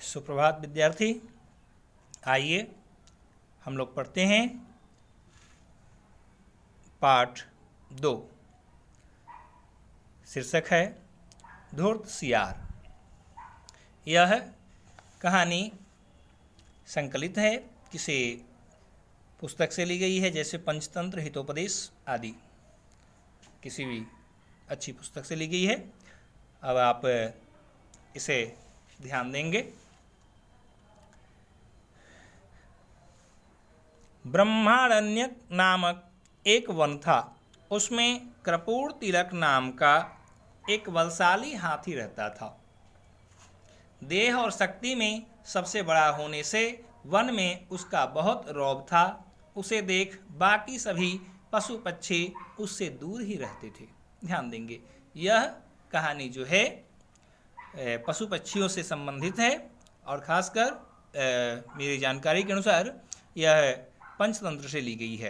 सुप्रभात विद्यार्थी। आइए हम लोग पढ़ते हैं पाठ 2। शीर्षक है धूर्त सियार। यह कहानी संकलित है, किसी पुस्तक से ली गई है, जैसे पंचतंत्र, हितोपदेश आदि किसी भी अच्छी पुस्तक से ली गई है। अब आप इसे ध्यान देंगे। ब्रह्मारण्यक नामक एक वन था। उसमें कर्पूर तिलक नाम का एक बलशाली हाथी रहता था। देह और शक्ति में सबसे बड़ा होने से वन में उसका बहुत रौब था। उसे देख बाकी सभी पशु पक्षी उससे दूर ही रहते थे। ध्यान देंगे, यह कहानी जो है पशु पक्षियों से संबंधित है और ख़ासकर मेरी जानकारी के अनुसार यह पंचतंत्र से ली गई है।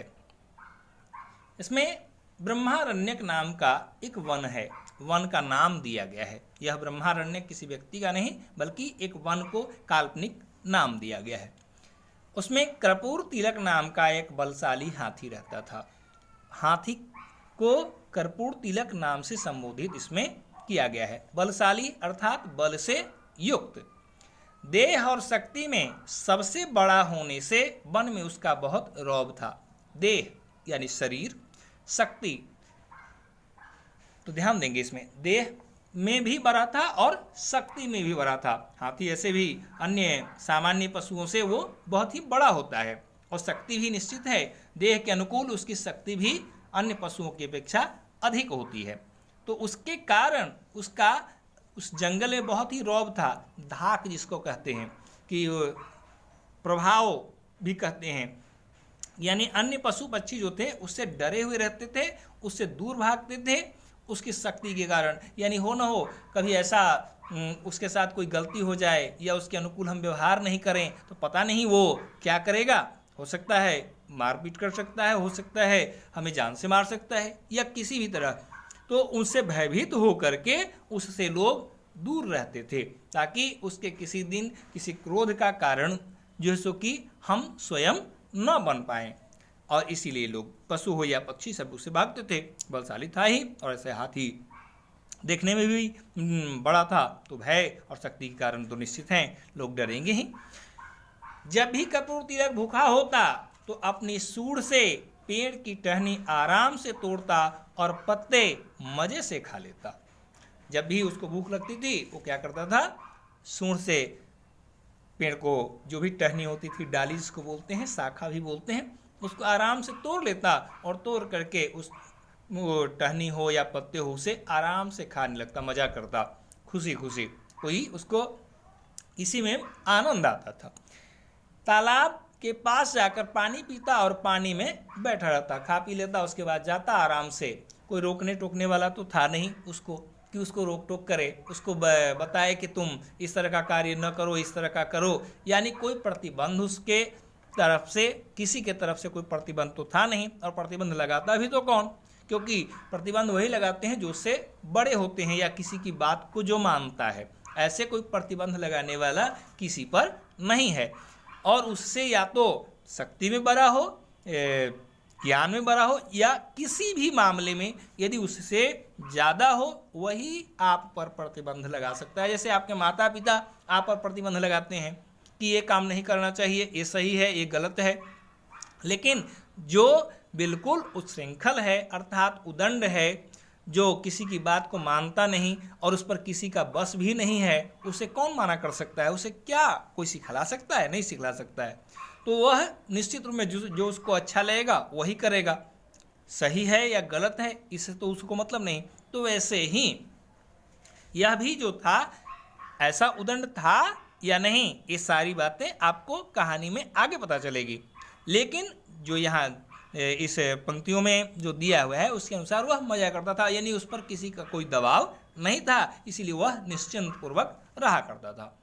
इसमें ब्रह्मारण्यक नाम का एक वन है, वन का नाम दिया गया है। यह ब्रह्मारण्यक किसी व्यक्ति का नहीं बल्कि एक वन को काल्पनिक नाम दिया गया है। उसमें कर्पूर तिलक नाम का एक बलशाली हाथी रहता था। हाथी को कर्पूर तिलक नाम से संबोधित इसमें किया गया है। बलशाली अर्थात बल से युक्त। देह और शक्ति में सबसे बड़ा होने से वन में उसका बहुत रौब था। देह यानी शरीर, शक्ति, तो ध्यान देंगे इसमें देह में भी बड़ा था और शक्ति में भी बड़ा था। हाथी ऐसे भी अन्य सामान्य पशुओं से वो बहुत ही बड़ा होता है और शक्ति भी निश्चित है। देह के अनुकूल उसकी शक्ति भी अन्य पशुओं की अपेक्षा अधिक होती है। तो उसके कारण उसका उस जंगल में बहुत ही रौब था। धाक जिसको कहते हैं, कि प्रभाव भी कहते हैं, यानी अन्य पशु पक्षी जो थे उससे डरे हुए रहते थे, उससे दूर भागते थे उसकी शक्ति के कारण। यानी हो न हो कभी ऐसा उसके साथ कोई गलती हो जाए या उसके अनुकूल हम व्यवहार नहीं करें तो पता नहीं वो क्या करेगा। हो सकता है मारपीट कर सकता है, हो सकता है हमें जान से मार सकता है या किसी भी तरह। तो उनसे भयभीत हो करके उससे लोग दूर रहते थे, ताकि उसके किसी दिन किसी क्रोध का कारण जो है सो कि हम स्वयं न बन पाएं। और इसीलिए लोग पशु हो या पक्षी सब उससे भागते थे। बलशाली था ही और ऐसे हाथी देखने में भी बड़ा था, तो भय और शक्ति के कारण तो निश्चित हैं लोग डरेंगे ही। जब भी कर्पूर तिलक भूखा होता तो अपनी सूंड से पेड़ की टहनी आराम से तोड़ता और पत्ते मजे से खा लेता। जब भी उसको भूख लगती थी वो क्या करता था, सूंड से पेड़ को जो भी टहनी होती थी, डाली जिसको बोलते हैं, शाखा भी बोलते हैं, उसको आराम से तोड़ लेता और तोड़ करके उस टहनी हो या पत्ते हो उसे आराम से खाने लगता, मजा करता, खुशी खुशी। कोई उसको इसी में आनंद आता था। तालाब के पास जाकर पानी पीता और पानी में बैठा रहता, खा पी लेता, उसके बाद जाता आराम से। कोई रोकने टोकने वाला तो था नहीं उसको कि उसको रोक टोक करे, उसको बताए कि तुम इस तरह का कार्य न करो, इस तरह का करो। यानी कोई प्रतिबंध उसके तरफ से, किसी के तरफ से कोई प्रतिबंध तो था नहीं। और प्रतिबंध लगाता भी तो कौन, क्योंकि प्रतिबंध वही लगाते हैं जो उससे बड़े होते हैं या किसी की बात को जो मानता है। ऐसे कोई प्रतिबंध लगाने वाला किसी पर नहीं है। और उससे या तो शक्ति में बड़ा हो, ज्ञान में बड़ा हो, या किसी भी मामले में यदि उससे ज़्यादा हो वही आप पर प्रतिबंध लगा सकता है। जैसे आपके माता पिता आप पर प्रतिबंध लगाते हैं कि ये काम नहीं करना चाहिए, ये सही है, ये गलत है। लेकिन जो बिल्कुल उच्छृंखल है अर्थात उदंड है, जो किसी की बात को मानता नहीं और उस पर किसी का बस भी नहीं है, उसे कौन माना कर सकता है? उसे क्या कोई सिखला सकता है? नहीं सिखला सकता है। तो वह निश्चित रूप में जो उसको अच्छा लगेगा वही करेगा। सही है या गलत है इससे तो उसको मतलब नहीं। तो वैसे ही यह भी जो था ऐसा उदंड था या नहीं, ये सारी बातें आपको कहानी में आगे पता चलेगी। लेकिन जो यहाँ इस पंक्तियों में जो दिया हुआ है उसके अनुसार वह मजा करता था, यानी उस पर किसी का कोई दबाव नहीं था, इसीलिए वह निश्चिंत पूर्वक रहा करता था।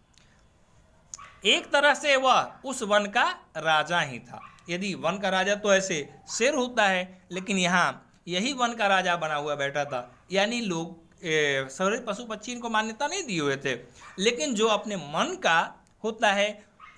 एक तरह से वह उस वन का राजा ही था। यदि वन का राजा तो ऐसे शेर होता है, लेकिन यहाँ यही वन का राजा बना हुआ बैठा था। यानी लोग सारे पशु पक्षी इनको मान्यता नहीं दिए हुए थे, लेकिन जो अपने मन का होता है,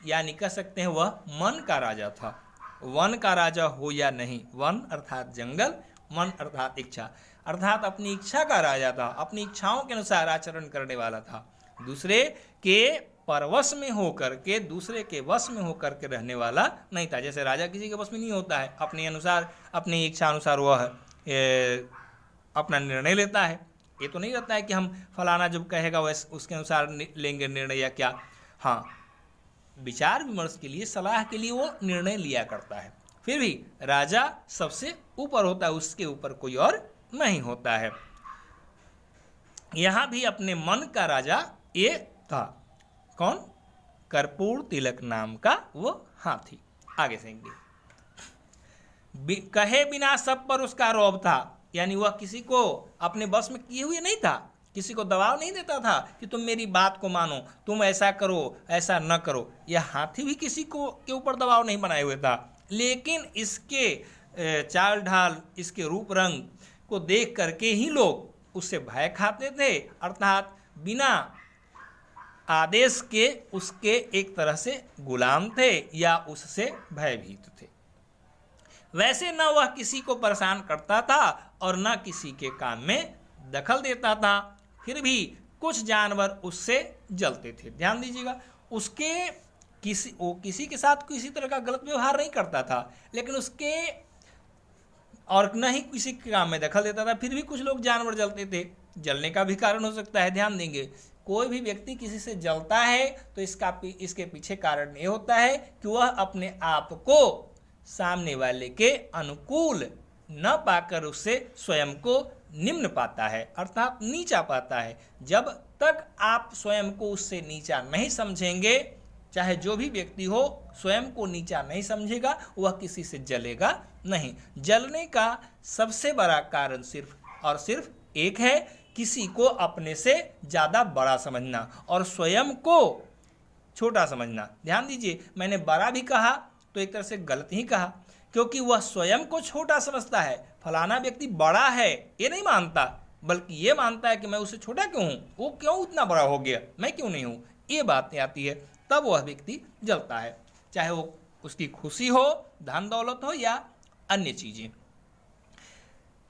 यानी कह सकते हैं वह मन का राजा था। वन का राजा हो या नहीं, वन अर्थात जंगल, मन अर्थात इच्छा, अर्थात अपनी इच्छा का राजा था, अपनी इच्छाओं के अनुसार आचरण करने वाला था, दूसरे के परवश में होकर के, दूसरे के वश में होकर के रहने वाला नहीं था। जैसे राजा किसी के वश में नहीं होता है, अपने अनुसार, अपनी इच्छा अनुसार वह अपना निर्णय लेता है। ये तो नहीं रहता है कि हम फलाना जब कहेगा वैसे उसके अनुसार लेंगे निर्णय या क्या। हाँ, विचार विमर्श के लिए, सलाह के लिए वो निर्णय लिया करता है। फिर भी राजा सबसे ऊपर होता है, उसके ऊपर कोई और नहीं होता है। यहां भी अपने मन का राजा ये था। कौन? कर्पूर तिलक नाम का वो हाथी। आगे सेंगे, कहे बिना सब पर उसका रौब था, यानी वह किसी को अपने बस में किए हुए नहीं था, किसी को दबाव नहीं देता था कि तुम मेरी बात को मानो, तुम ऐसा करो, ऐसा न करो। यह हाथी भी किसी को के ऊपर दबाव नहीं बनाए हुए था, लेकिन इसके चाल ढाल, इसके रूप रंग को देख करके ही लोग उससे भय खाते थे, अर्थात बिना आदेश के उसके एक तरह से गुलाम थे या उससे भयभीत थे। वैसे न वह किसी को परेशान करता था और न किसी के काम में दखल देता था। फिर भी कुछ जानवर उससे जलते थे। ध्यान दीजिएगा, उसके किसी के साथ किसी तरह का गलत व्यवहार नहीं करता था, लेकिन उसके और न ही किसी के काम में दखल देता था। फिर भी कुछ लोग जानवर जलते थे। जलने का भी कारण हो सकता है। ध्यान देंगे, कोई भी व्यक्ति किसी से जलता है तो इसके पीछे कारण ये होता है कि वह अपने आप को सामने वाले के अनुकूल न पाकर उससे स्वयं को निम्न पाता है, अर्थात नीचा पाता है। जब तक आप स्वयं को उससे नीचा नहीं समझेंगे, चाहे जो भी व्यक्ति हो, स्वयं को नीचा नहीं समझेगा, वह किसी से जलेगा नहीं। जलने का सबसे बड़ा कारण सिर्फ और सिर्फ एक है, किसी को अपने से ज़्यादा बड़ा समझना और स्वयं को छोटा समझना। ध्यान दीजिए, मैंने बड़ा भी कहा तो एक तरह से गलत ही कहा, क्योंकि वह स्वयं को छोटा समझता है। फलाना व्यक्ति बड़ा है ये नहीं मानता, बल्कि ये मानता है कि मैं उससे छोटा क्यों हूँ, वो क्यों उतना बड़ा हो गया, मैं क्यों नहीं हूँ। ये बातें आती है, तब वह व्यक्ति जलता है, चाहे वो उसकी खुशी हो, धन दौलत हो या अन्य चीज़ें।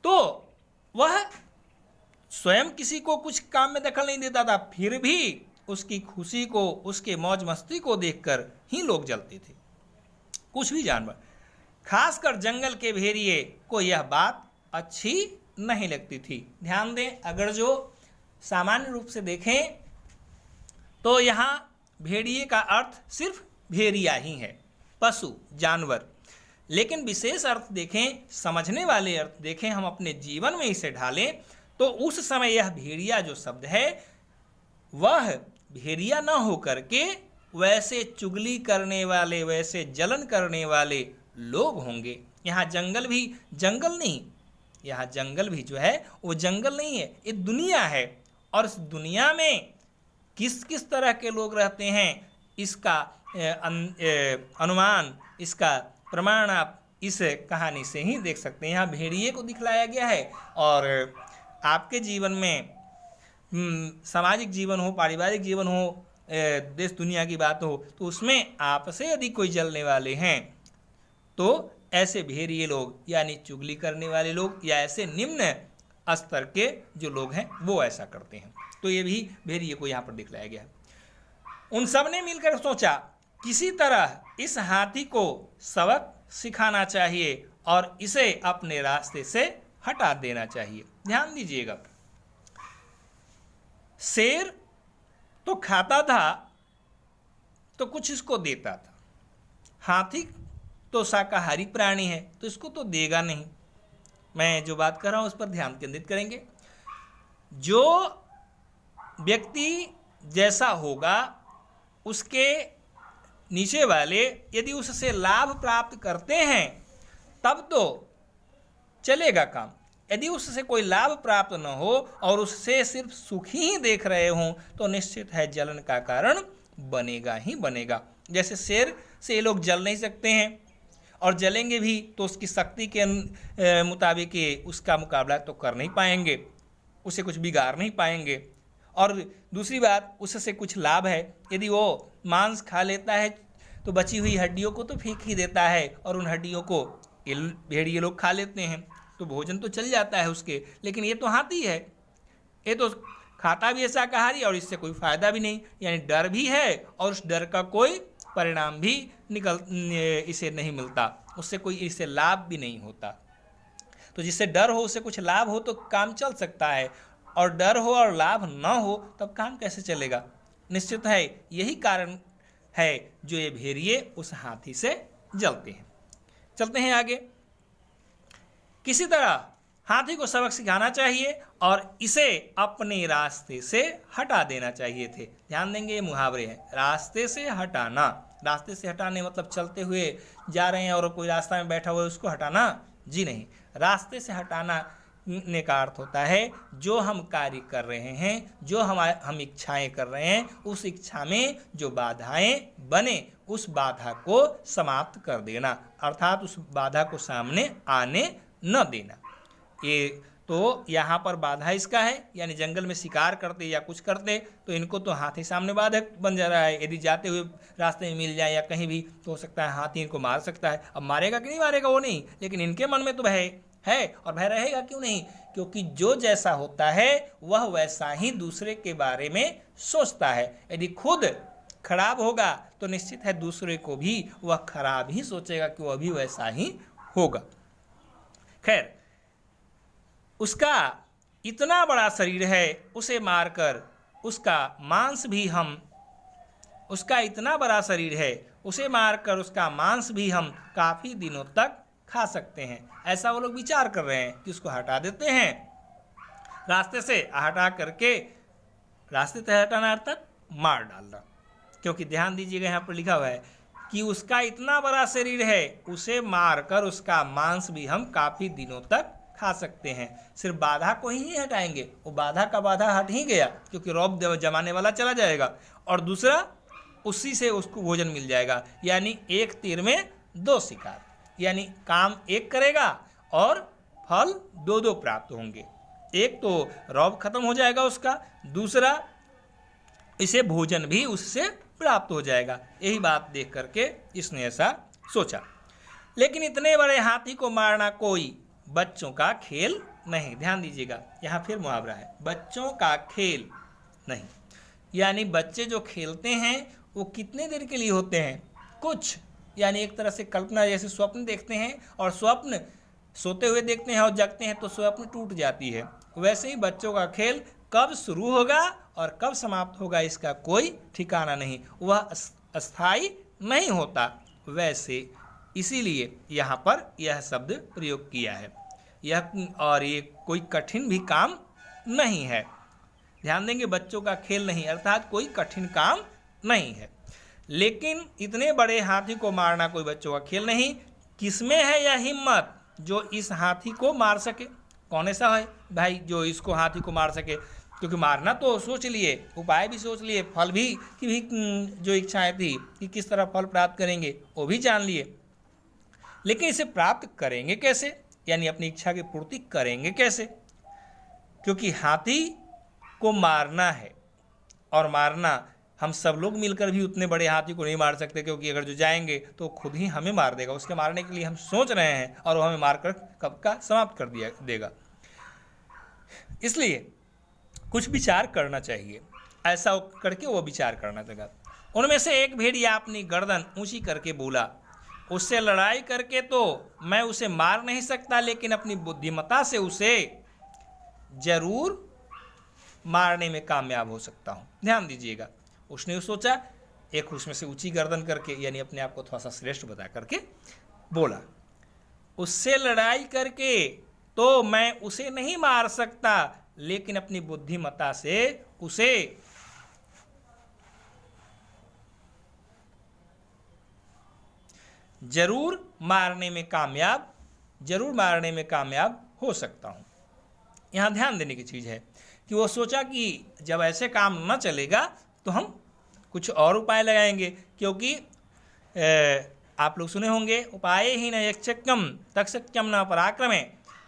तो वह स्वयं किसी को कुछ काम में दखल नहीं देता था, फिर भी उसकी खुशी को, उसके मौज मस्ती को देखकर ही लोग जलते थे। कुछ भी जानवर, खासकर जंगल के भेड़िए को यह बात अच्छी नहीं लगती थी। ध्यान दें, अगर जो सामान्य रूप से देखें तो यहाँ भेड़िए का अर्थ सिर्फ भेड़िया ही है, पशु, जानवर। लेकिन विशेष अर्थ देखें, समझने वाले अर्थ देखें, हम अपने जीवन में इसे ढालें तो उस समय यह भेड़िया जो शब्द है वह भेड़िया न होकर के वैसे चुगली करने वाले, वैसे जलन करने वाले लोग होंगे। यहाँ जंगल भी जंगल नहीं, यहाँ जंगल भी जो है वो जंगल नहीं है, ये दुनिया है। और इस दुनिया में किस किस तरह के लोग रहते हैं, इसका अनुमान, इसका प्रमाण आप इस कहानी से ही देख सकते हैं। यहाँ भेड़िए को दिखलाया गया है और आपके जीवन में सामाजिक जीवन हो, पारिवारिक जीवन हो, देश दुनिया की बात हो, तो उसमें आपसे यदि कोई जलने वाले हैं तो ऐसे भेड़िए लोग, यानी चुगली करने वाले लोग या ऐसे निम्न स्तर के जो लोग हैं वो ऐसा करते हैं। तो ये भी भेड़िए को यहाँ पर दिखलाया गया है। उन सब ने मिलकर सोचा किसी तरह इस हाथी को सबक सिखाना चाहिए और इसे अपने रास्ते से हटा देना चाहिए। ध्यान दीजिएगा, शेर तो खाता था तो कुछ इसको देता था, हाथी तो शाकाहारी प्राणी है तो इसको तो देगा नहीं। मैं जो बात कर रहा हूं उस पर ध्यान केंद्रित करेंगे। जो व्यक्ति जैसा होगा उसके नीचे वाले यदि उससे लाभ प्राप्त करते हैं तब तो चलेगा काम। यदि उससे कोई लाभ प्राप्त न हो और उससे सिर्फ सुख ही देख रहे हों तो निश्चित है जलन का कारण बनेगा ही बनेगा। जैसे शेर से ये लोग जल नहीं सकते हैं और जलेंगे भी तो उसकी शक्ति के मुताबिक उसका मुकाबला तो कर नहीं पाएंगे, उसे कुछ बिगाड़ नहीं पाएंगे। और दूसरी बात, उससे कुछ लाभ है। यदि वो मांस खा लेता है तो बची हुई हड्डियों को तो फेंक ही देता है, और उन हड्डियों को भेड़िए लोग खा लेते हैं, तो भोजन तो चल जाता है उसके। लेकिन ये तो हाथी है, ये तो खाता भी है शाकाहारी, और इससे कोई फायदा भी नहीं, यानी डर भी है और उस डर का कोई परिणाम भी इसे नहीं मिलता, उससे कोई इससे लाभ भी नहीं होता। तो जिससे डर हो उससे कुछ लाभ हो तो काम चल सकता है, और डर हो और लाभ न हो तब काम कैसे चलेगा। निश्चित है यही कारण है जो ये भेड़िए उस हाथी से जलते हैं। चलते हैं आगे। किसी तरह हाथी को सबक सिखाना चाहिए और इसे अपने रास्ते से हटा देना चाहिए थे। ध्यान देंगे, ये मुहावरे हैं। रास्ते से हटाना, रास्ते से हटाने मतलब चलते हुए जा रहे हैं और कोई रास्ता में बैठा हुआ है उसको हटाना, जी नहीं। रास्ते से हटाना ने का अर्थ होता है जो हम कार्य कर रहे हैं, जो हम इच्छाएं कर रहे हैं, उस इच्छा में जो बाधाएं बने उस बाधा को समाप्त कर देना, अर्थात उस बाधा को सामने आने न देना। ये तो यहाँ पर बाधा इसका है, यानी जंगल में शिकार करते या कुछ करते तो इनको तो हाथी सामने बाधक बन जा रहा है। यदि जाते हुए रास्ते में मिल जाए या कहीं भी तो हो सकता है हाथी इनको मार सकता है। अब मारेगा कि नहीं मारेगा वो नहीं, लेकिन इनके मन में तो भय है, और भय रहेगा क्यों नहीं, क्योंकि जो जैसा होता है वह वैसा ही दूसरे के बारे में सोचता है। यदि खुद खराब होगा तो निश्चित है दूसरे को भी वह खराब ही सोचेगा कि वह भी वैसा ही होगा। खैर, उसका इतना बड़ा शरीर है, उसे मारकर उसका मांस भी हम उसका इतना बड़ा शरीर है, उसे मारकर उसका मांस भी हम काफ़ी दिनों तक खा सकते हैं। ऐसा वो लोग विचार कर रहे हैं कि उसको हटा देते हैं रास्ते से, हटा करके रास्ते से हटाना अर्थात मार डालना। क्योंकि ध्यान दीजिएगा यहाँ पर लिखा हुआ है कि उसका इतना बड़ा शरीर है, उसे मारकर उसका मांस भी हम काफ़ी दिनों तक खा सकते हैं। सिर्फ बाधा को ही नहीं हटाएंगे, वो बाधा का बाधा हट ही गया क्योंकि रौब जमाने वाला चला जाएगा, और दूसरा उसी से उसको भोजन मिल जाएगा। यानी एक तीर में दो शिकार, यानी काम एक करेगा और फल दो दो प्राप्त होंगे। एक तो रौब खत्म हो जाएगा उसका, दूसरा इसे भोजन भी उससे प्राप्त हो जाएगा। यही बात देख करके इसने ऐसा सोचा। लेकिन इतने बड़े हाथी को मारना कोई बच्चों का खेल नहीं। ध्यान दीजिएगा, यहाँ फिर मुहावरा है, बच्चों का खेल नहीं। यानी बच्चे जो खेलते हैं वो कितने देर के लिए होते हैं, कुछ, यानी एक तरह से कल्पना, जैसे स्वप्न देखते हैं और स्वप्न सोते हुए देखते हैं और जगते हैं तो स्वप्न टूट जाती है, वैसे ही बच्चों का खेल कब शुरू होगा और कब समाप्त होगा इसका कोई ठिकाना नहीं, वह अस्थायी नहीं होता। वैसे इसीलिए यहाँ पर यह शब्द प्रयोग किया है। और ये कोई कठिन भी काम नहीं है। ध्यान देंगे, बच्चों का खेल नहीं अर्थात कोई कठिन काम नहीं है। लेकिन इतने बड़े हाथी को मारना कोई बच्चों का खेल नहीं। किसमें है यह हिम्मत जो इस हाथी को मार सके? कौन ऐसा है भाई जो इसको हाथी को मार सके? क्योंकि मारना तो सोच लिए, उपाय भी सोच लिए, फल भी की भी जो इच्छाएं थी कि किस तरह फल प्राप्त करेंगे वो भी जान लिए, लेकिन इसे प्राप्त करेंगे कैसे, यानी अपनी इच्छा की पूर्ति करेंगे कैसे? क्योंकि हाथी को मारना है, और मारना हम सब लोग मिलकर भी उतने बड़े हाथी को नहीं मार सकते, क्योंकि अगर जो जाएंगे तो खुद ही हमें मार देगा। उसके मारने के लिए हम सोच रहे हैं और वो हमें मारकर कब का समाप्त कर देगा। इसलिए कुछ विचार करना चाहिए, ऐसा करके वो विचार करना चाहिए। उनमें से एक भेड़िया अपनी गर्दन ऊंची करके बोला, उससे लड़ाई करके तो मैं उसे मार नहीं सकता, लेकिन अपनी बुद्धिमत्ता से उसे जरूर मारने में कामयाब हो सकता हूँ। ध्यान दीजिएगा, उसने सोचा, एक उसमें से ऊंची गर्दन करके, यानी अपने आप को थोड़ा सा श्रेष्ठ बता करके बोला, उससे लड़ाई करके तो मैं उसे नहीं मार सकता, लेकिन अपनी बुद्धिमत्ता से उसे जरूर मारने में कामयाब हो सकता हूँ। यहाँ ध्यान देने की चीज़ है कि वो सोचा कि जब ऐसे काम न चलेगा तो हम कुछ और उपाय लगाएंगे, क्योंकि आप लोग सुने होंगे, उपाय ही न यक्षक्यम तक्षक्यम न पराक्रमे।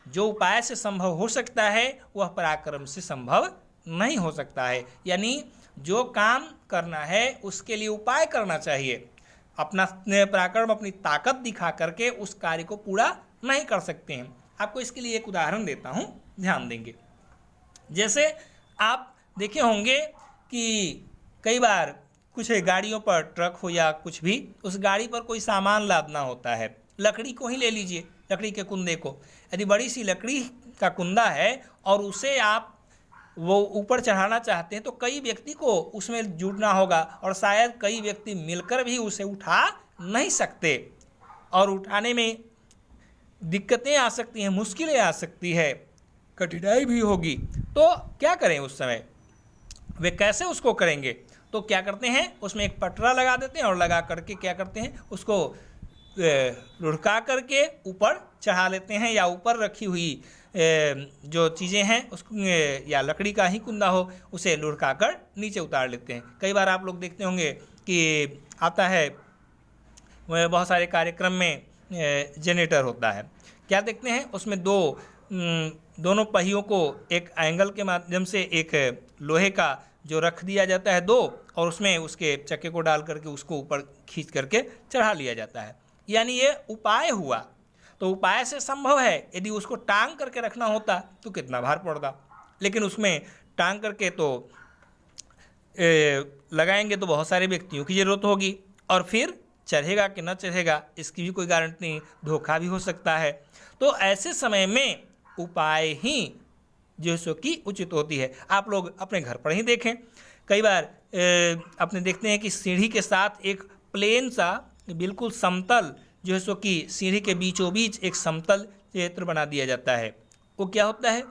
जो उपाय से संभव हो सकता है वह पराक्रम से संभव नहीं हो सकता है। यानी जो काम करना है उसके लिए उपाय करना चाहिए। अपना पराक्रम, अपनी ताकत दिखा करके उस कार्य को पूरा नहीं कर सकते हैं। आपको इसके लिए एक उदाहरण देता हूँ, ध्यान देंगे। जैसे आप देखे होंगे कि कई बार कुछ गाड़ियों पर, ट्रक हो या कुछ भी, उस गाड़ी पर कोई सामान लादना होता है। लकड़ी को ही ले लीजिए, लकड़ी के कुंदे को। यदि बड़ी सी लकड़ी का कुंदा है और उसे आप वो ऊपर चढ़ाना चाहते हैं तो कई व्यक्ति को उसमें जुड़ना होगा और शायद कई व्यक्ति मिलकर भी उसे उठा नहीं सकते और उठाने में दिक्कतें आ सकती हैं, मुश्किलें आ सकती है, कठिनाई भी होगी। तो क्या करें उस समय, वे कैसे उसको करेंगे? तो क्या करते हैं, उसमें एक पटरा लगा देते हैं और लगा करके क्या करते हैं, उसको लुढ़का करके ऊपर चढ़ा लेते हैं, या ऊपर रखी हुई जो चीज़ें हैं उसको, या लकड़ी का ही कुंदा हो, उसे लुढ़का कर नीचे उतार लेते हैं। कई बार आप लोग देखते होंगे कि आता है बहुत सारे कार्यक्रम में जनरेटर होता है। क्या देखते हैं, उसमें दोनों पहियों को एक एंगल के माध्यम से एक लोहे का जो रख दिया जाता है दो, और उसमें उसके चक्के को डाल करके उसको ऊपर खींच करके चढ़ा लिया जाता है। यानी ये उपाय हुआ। तो उपाय से संभव है, यदि उसको टांग करके रखना होता तो कितना भार पड़ता, लेकिन उसमें टांग करके तो लगाएंगे तो बहुत सारे व्यक्तियों की ज़रूरत होगी, और फिर चढ़ेगा कि न चढ़ेगा इसकी भी कोई गारंटी नहीं, धोखा भी हो सकता है। तो ऐसे समय में उपाय ही जो सो कि उचित होती है। आप लोग अपने घर पर ही देखें, कई बार अपने देखते हैं कि सीढ़ी के साथ एक प्लेन सा बिल्कुल समतल जो है सो कि सीढ़ी के बीचों बीच एक समतल क्षेत्र बना दिया जाता है। वो क्या होता है,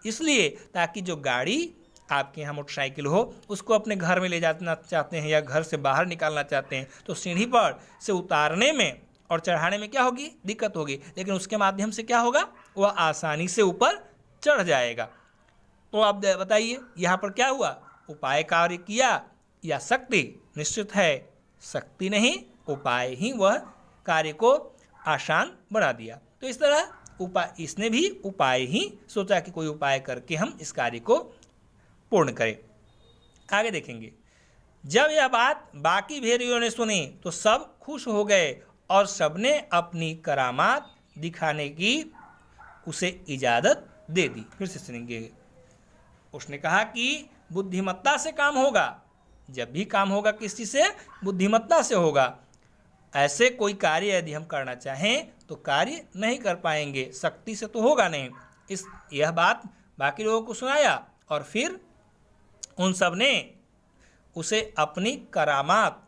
इसलिए ताकि जो गाड़ी आपके यहाँ मोटरसाइकिल हो उसको अपने घर में ले जाना चाहते हैं या घर से बाहर निकालना चाहते हैं तो सीढ़ी पर से उतारने में और चढ़ाने में क्या होगी, दिक्कत होगी, लेकिन उसके माध्यम से क्या होगा, वह आसानी से ऊपर चढ़ जाएगा। तो आप बताइए यहाँ पर क्या हुआ, उपाय कार्य किया या शक्ति? निश्चित है शक्ति नहीं, उपाय ही वह कार्य को आसान बना दिया। तो इस तरह इसने भी उपाय ही सोचा कि कोई उपाय करके हम इस कार्य को पूर्ण करें। आगे देखेंगे, जब यह बात बाकी भेड़ियों ने सुनी तो सब खुश हो गए और सबने अपनी करामात दिखाने की उसे इजाज़त दे दी। फिर से सुनेंगे, उसने कहा कि बुद्धिमत्ता से काम होगा। जब भी काम होगा किसी से, बुद्धिमत्ता से होगा। ऐसे कोई कार्य यदि हम करना चाहें तो कार्य नहीं कर पाएंगे, शक्ति से तो होगा नहीं। यह बात बाकी लोगों को सुनाया और फिर उन सब ने उसे अपनी करामात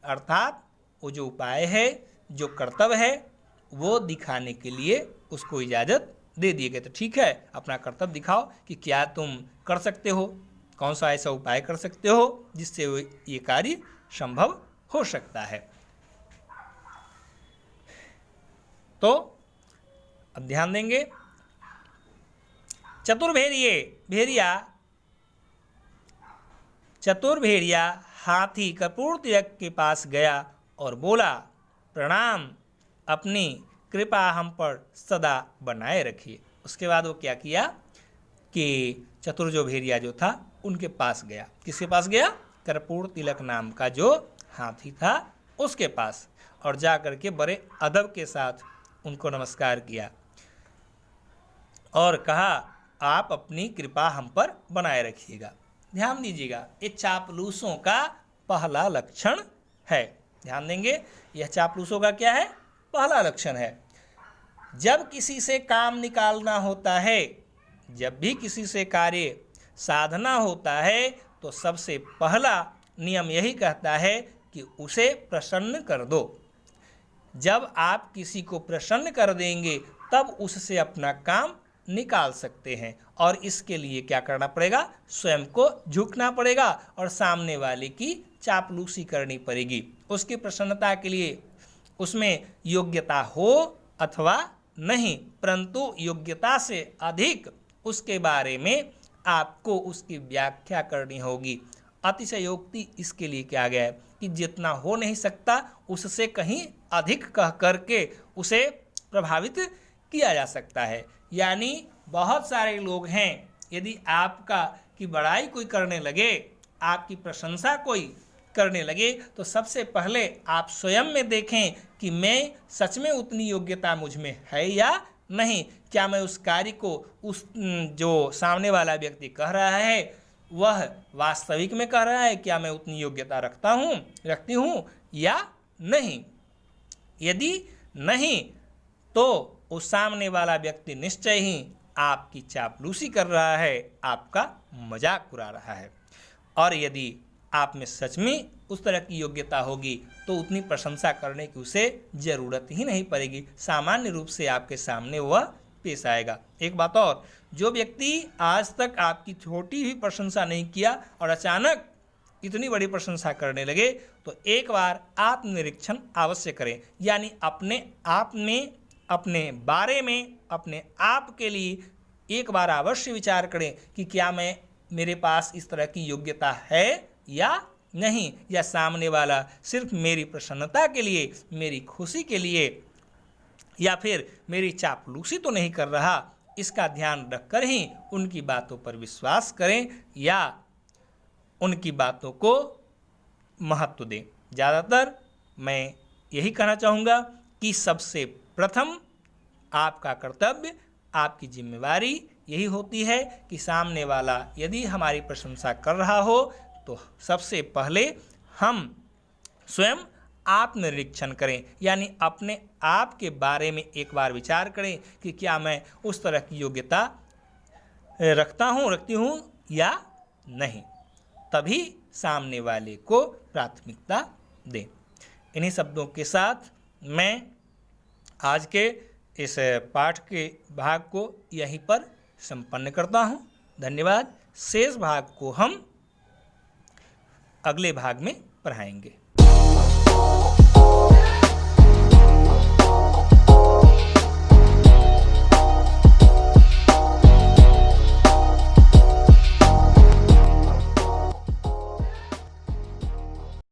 अर्थात वो जो उपाय है, जो कर्तव्य है, वो दिखाने के लिए उसको इजाज़त दे दिए गए। तो ठीक है, अपना कर्तव्य दिखाओ कि क्या तुम कर सकते हो, कौन सा ऐसा उपाय कर सकते हो जिससे ये कार्य संभव हो सकता है। तो अब ध्यान देंगे, चतुर भेड़िया हाथी कपूर तिलक के पास गया और बोला, प्रणाम, अपनी कृपा हम पर सदा बनाए रखिए। उसके बाद वो क्या किया कि चतुर जो भेड़िया जो था उनके पास गया। किसके पास गया? कर्पूर तिलक नाम का जो हाथी था उसके पास, और जा करके बड़े अदब के साथ उनको नमस्कार किया और कहा, आप अपनी कृपा हम पर बनाए रखिएगा। ध्यान दीजिएगा, ये चापलूसों का पहला लक्षण है। ध्यान देंगे, यह चापलूसों का क्या है? पहला लक्षण है। जब किसी से काम निकालना होता है, जब भी किसी से कार्य साधना होता है तो सबसे पहला नियम यही कहता है कि उसे प्रसन्न कर दो। जब आप किसी को प्रसन्न कर देंगे तब उससे अपना काम निकाल सकते हैं, और इसके लिए क्या करना पड़ेगा? स्वयं को झुकना पड़ेगा और सामने वाले की चापलूसी करनी पड़ेगी। उसकी प्रसन्नता के लिए उसमें योग्यता हो अथवा नहीं, परंतु योग्यता से अधिक उसके बारे में आपको उसकी व्याख्या करनी होगी। अतिशयोक्ति इसके लिए क्या गया है कि जितना हो नहीं सकता उससे कहीं अधिक कह करके उसे प्रभावित किया जा सकता है। यानी बहुत सारे लोग हैं यदि आपका की बड़ाई कोई करने लगे, आपकी प्रशंसा कोई करने लगे, तो सबसे पहले आप स्वयं में देखें कि मैं सच में उतनी योग्यता मुझ में है या नहीं। क्या मैं उस कार्य को उस जो सामने वाला व्यक्ति कह रहा है वह वास्तविक में कह रहा है, क्या मैं उतनी योग्यता रखती हूँ या नहीं। यदि नहीं तो उस सामने वाला व्यक्ति निश्चय ही आपकी चापलूसी कर रहा है, आपका मजाक उड़ा रहा है। और यदि आप में सच में उस तरह की योग्यता होगी तो उतनी प्रशंसा करने की उसे ज़रूरत ही नहीं पड़ेगी, सामान्य रूप से आपके सामने वह पेश आएगा। एक बात और, जो व्यक्ति आज तक आपकी छोटी भी प्रशंसा नहीं किया और अचानक इतनी बड़ी प्रशंसा करने लगे, तो एक बार आत्मनिरीक्षण अवश्य करें, यानी अपने आप में, अपने बारे में, अपने आप के लिए एक बार अवश्य विचार करें कि क्या मेरे पास इस तरह की योग्यता है या नहीं, या सामने वाला सिर्फ मेरी प्रसन्नता के लिए, मेरी खुशी के लिए, या फिर मेरी चापलूसी तो नहीं कर रहा। इसका ध्यान रखकर ही उनकी बातों पर विश्वास करें या उनकी बातों को महत्व दें। ज़्यादातर मैं यही कहना चाहूँगा कि सबसे प्रथम आपका कर्तव्य, आपकी जिम्मेवारी यही होती है कि सामने वाला यदि हमारी प्रशंसा कर रहा हो तो सबसे पहले हम स्वयं आत्मनिरीक्षण करें, यानी अपने आप के बारे में एक बार विचार करें कि क्या मैं उस तरह की योग्यता रखती हूँ या नहीं। तभी सामने वाले को प्राथमिकता दें। इन्हीं शब्दों के साथ मैं आज के इस पाठ के भाग को यहीं पर संपन्न करता हूँ। धन्यवाद। शेष भाग को हम अगले भाग में पढ़ाएंगे।